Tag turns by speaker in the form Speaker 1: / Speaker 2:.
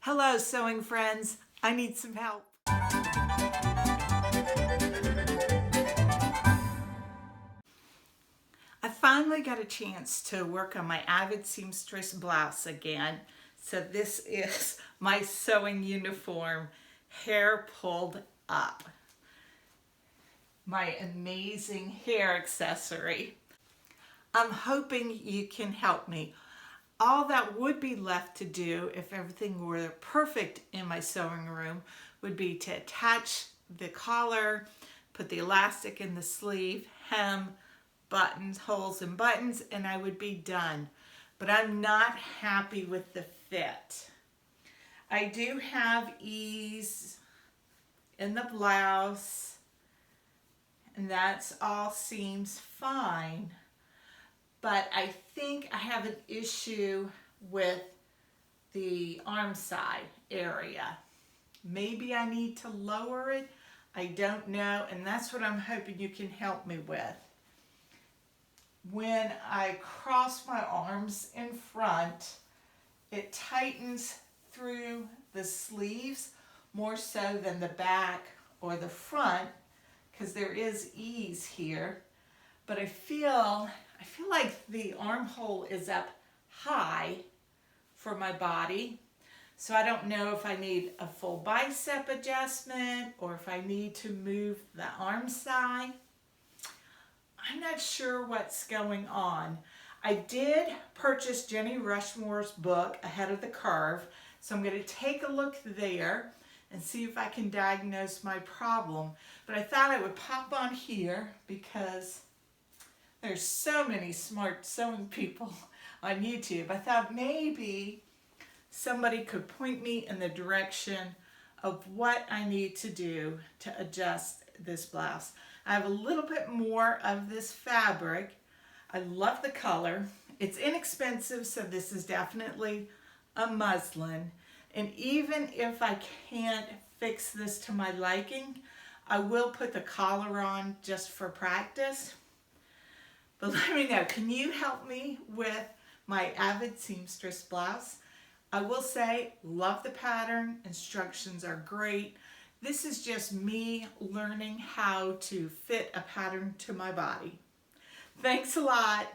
Speaker 1: Hello, sewing friends. I need some help. I finally got a chance to work on my Avid Seamstress blouse again. So this is my sewing uniform, hair pulled up. My amazing hair accessory. I'm hoping you can help me. All that would be left to do if everything were perfect in my sewing room would be to attach the collar, put the elastic in the sleeve, hem, buttons, holes and buttons, and I would be done. But I'm not happy with the fit. I do have ease in the blouse, and that's all seems fine. But I think I have an issue with the arm side area. Maybe I need to lower it. I don't know, and that's what I'm hoping you can help me with. When I cross my arms in front, it tightens through the sleeves more so than the back or the front, because there is ease here. But I feel like the armhole is up high for my body. So I don't know if I need a full bicep adjustment or if I need to move the arm side. I'm not sure what's going on. I did purchase Jenny Rushmore's book, Ahead of the Curve, so I'm going to take a look there and see if I can diagnose my problem. But I thought I would pop on here because there's so many smart sewing people on YouTube. I thought maybe somebody could point me in the direction of what I need to do to adjust this blouse. I have a little bit more of this fabric. I love the color. It's inexpensive, so this is definitely a muslin. And even if I can't fix this to my liking, I will put the collar on just for practice. But let me know, can you help me with my Avid Seamstress blouse? I will say, love the pattern, instructions are great. This is just me learning how to fit a pattern to my body. Thanks a lot.